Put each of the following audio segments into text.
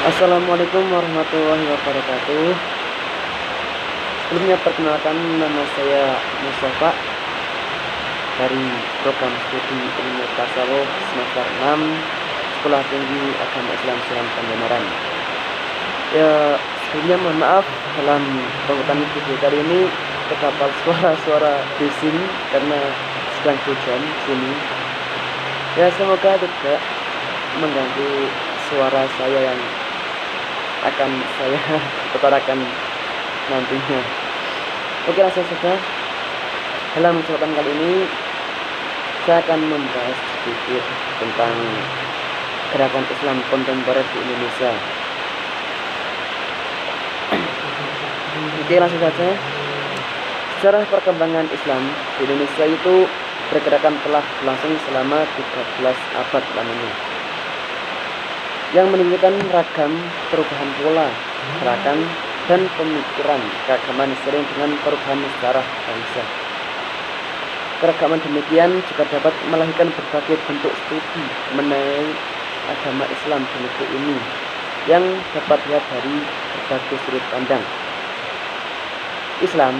Assalamualaikum warahmatullahi wabarakatuh. Sebelumnya perkenalkan, nama saya Mustafa dari program studi ilmu tasawuf semester 6 Sekolah Tinggi Agama Islam Sunan Pangandaran. Ya, sebelumnya mohon maaf dalam pembukaan video kali ini terdapat suara-suara bising karena sedang hujan sini. Ya, semoga tidak mengganggu suara saya yang akan saya utarakan nantinya. Oke, langsung saja. Dalam kesempatan kali ini saya akan membahas sedikit tentang gerakan Islam kontemporer di Indonesia. Oke, langsung saja. Sejarah perkembangan Islam di Indonesia itu pergerakan telah berlangsung selama 13 abad lamanya, yang menunjukkan ragam perubahan pola, gerakan, dan pemikiran keagamaan sering dengan perubahan sejarah bangsa. Keragaman demikian juga dapat melahirkan berbagai bentuk studi mengenai agama Islam di negeri ini yang dapat dilihat dari berbagai sudut pandang. Islam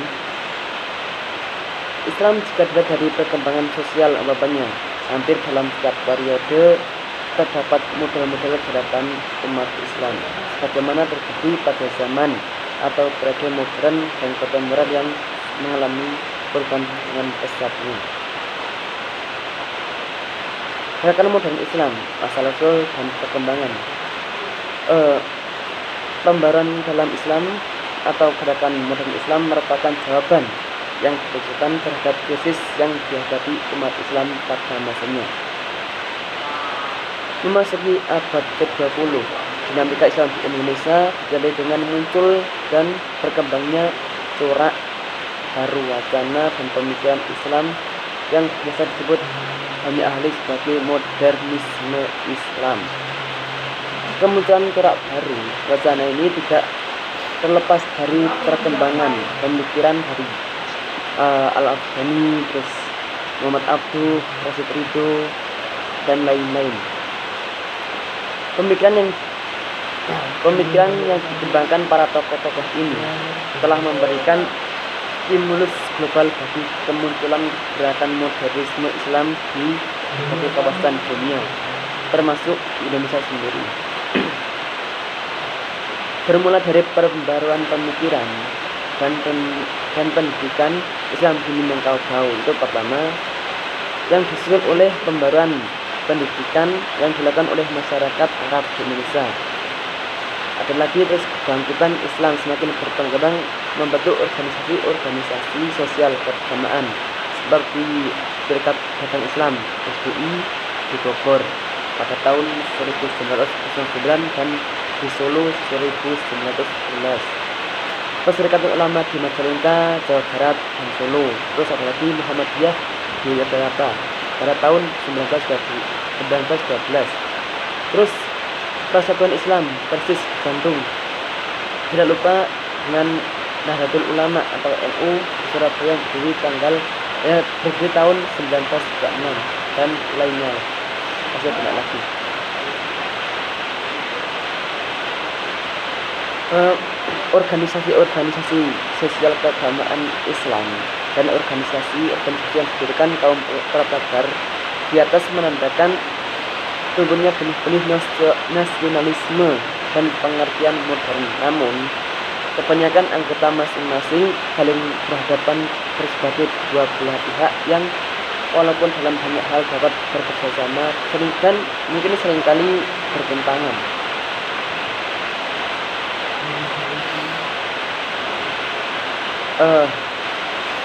juga dilihat dari perkembangan sosial bapaknya. Hampir dalam setiap periode terdapat model-model gerakan umat Islam sebagaimana terjadi pada zaman atau periode modern dan kontemporer yang mengalami perubahan dengan pesat ini. Gerakan modern Islam, asal-usul dan perkembangan. Pembaruan dalam Islam atau gerakan modern Islam merupakan jawaban yang ditujukan terhadap krisis yang dihadapi umat Islam pada masanya. Memasuki abad ke-20, dinamika Islam di Indonesia dijalani dengan muncul dan berkembangnya corak baru wacana dan pemikiran Islam yang biasa disebut banyak ahli sebagai modernisme Islam. Kemunculan corak baru wacana ini tidak terlepas dari perkembangan pemikiran dari Al-Afghani, terus Muhammad Abduh, Rashid Ridho, dan lain-lain. Pemikiran yang dikembangkan para tokoh-tokoh ini telah memberikan stimulus global bagi kemunculan gerakan modernisme Islam di berbagai kawasan dunia, termasuk Indonesia sendiri. Bermula dari pembaruan pemikiran dan pendidikan Islam di Minangkabau itu pertama, yang disusul oleh pembaruan pendidikan yang dilakukan oleh masyarakat Arab di Indonesia. Ada lagi terus kebangkitan Islam semakin berkembang membentuk organisasi sosial keagamaan seperti Serikat Dagang Islam SDI di Bogor pada tahun 1909 dan di Solo 1911. Perserikatan Ulama di Majalengka, Jawa Barat, dan Solo. Terus ada lagi Muhammadiyah di Yogyakarta pada tahun 1912. Terus Persatuan Islam Persis Bandung. Tidak lupa dengan Nahdlatul Ulama atau NU di Surabaya berdiri tahun 1936 dan lainnya. Masih banyak lagi. Organisasi sosial keagamaan Islam dan organisasi yang didirikan kaum prasajar di atas menandakan tumbuhnya benih-benih nasionalisme dan pengertian modern. Namun, kebanyakan anggota masing-masing saling berhadapan sebagai dua belah pihak yang walaupun dalam banyak hal dapat bekerjasama dan mungkin seringkali bertentangan.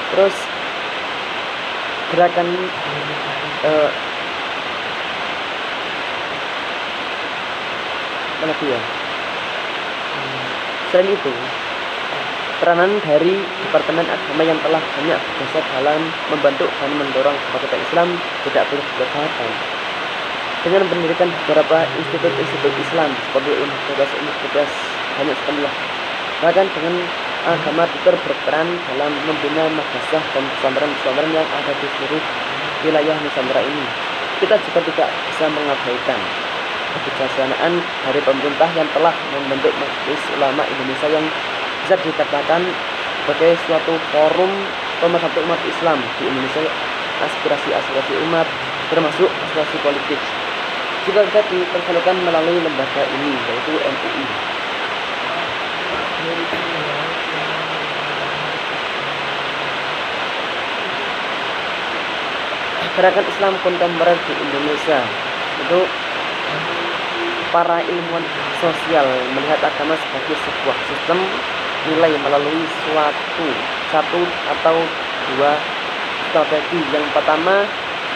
Terus gerakan mana ya? Selain itu, peranan dari Departemen Agama yang telah banyak berjasa dalam membantu dan mendorong kebangkitan Islam tidak boleh dilupakan. Dengan mendirikan beberapa institut Islam seperti universitas banyak sekali lah. Bahkan dengan agama itu berperan dalam membina madrasah dan pesantren-pesantren yang ada di seluruh wilayah Nusantara ini. Kita juga tidak bisa mengabaikan kebijaksanaan dari pemerintah yang telah membentuk Majelis Ulama Indonesia yang bisa dikatakan sebagai suatu forum pemersatu umat Islam di Indonesia. Aspirasi-aspirasi umat termasuk aspirasi politik juga bisa tersalurkan melalui lembaga ini, yaitu MUI. Gerakan Islam kontemporer di Indonesia itu para ilmuwan sosial melihat agama sebagai sebuah sistem nilai melalui satu atau dua strategi. Yang pertama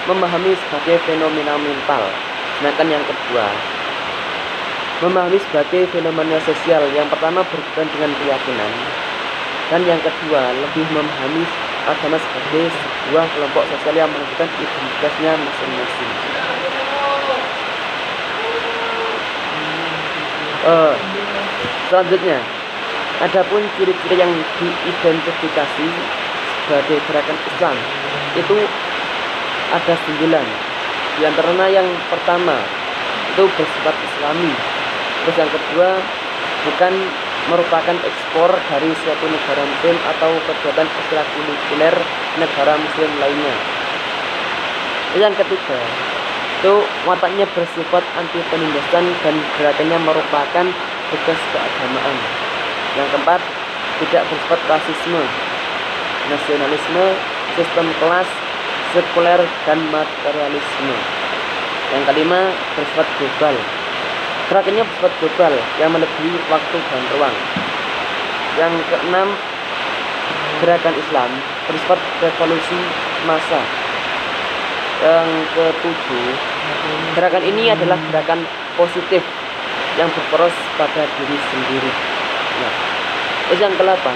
memahami sebagai fenomena mental, sedangkan yang kedua memahami sebagai fenomena sosial. Yang pertama berkaitan dengan keyakinan, dan yang kedua lebih memahami agama sebagai sebuah kelompok sosial yang menunjukkan identitasnya masing-masing. Selanjutnya, adapun ciri-ciri yang diidentifikasi sebagai gerakan Islam itu ada 9. Di antaranya yang pertama itu bersifat Islami. Terus yang kedua bukan merupakan ekspor dari suatu negara muslim atau kegiatan ekstrakurikuler negara muslim lainnya. Yang ketiga itu wataknya bersifat anti penindasan dan gerakannya merupakan tugas keagamaan. Yang keempat tidak bersifat rasisme, nasionalisme, sistem kelas, sekuler, dan materialisme. Yang kelima bersifat global. Gerakannya bersifat global yang melebihi waktu dan ruang. Yang keenam, gerakan Islam bersifat revolusi massa. Yang ketujuh, gerakan ini adalah gerakan positif yang berporos pada diri sendiri. Nah, terus yang ke-8,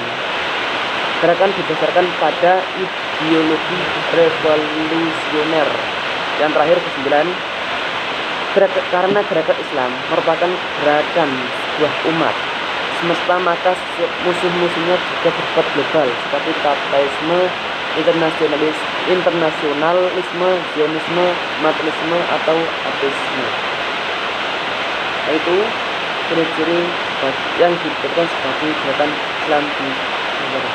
gerakan didasarkan pada ideologi revolusioner. Yang terakhir ke-9, karena gerakan Islam merupakan gerakan sebuah umat semesta, maka musuh-musuhnya juga bersifat global seperti kapitalisme, internasionalisme, Zionisme, materialisme, atau ateisme. Yaitu ciri-ciri yang diberikan sebagai gerakan Islam di negara.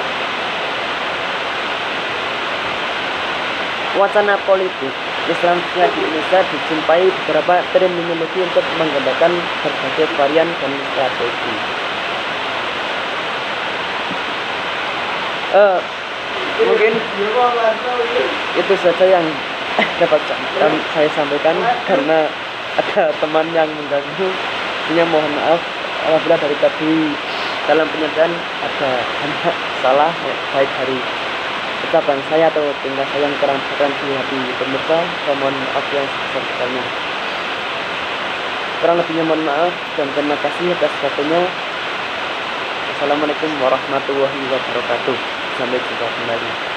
Wacana politik Islam di Indonesia dijumpai beberapa terminologi untuk menggambarkan berbagai varian dan strategi. Mungkin itu saja yang dapat saya sampaikan, karena ada teman yang mengganggu. Intinya mohon maaf apabila dari tadi dalam penyampaian ada banyak salah, baik dari ucapan saya atau tingkah saya yang kurang berkenan di hati pemirsa. Saya mohon maaf yang sebesar-besarnya. Kurang lebihnya mohon maaf dan terima kasih atas waktunya. Assalamualaikum warahmatullahi wabarakatuh. Sampai jumpa kembali.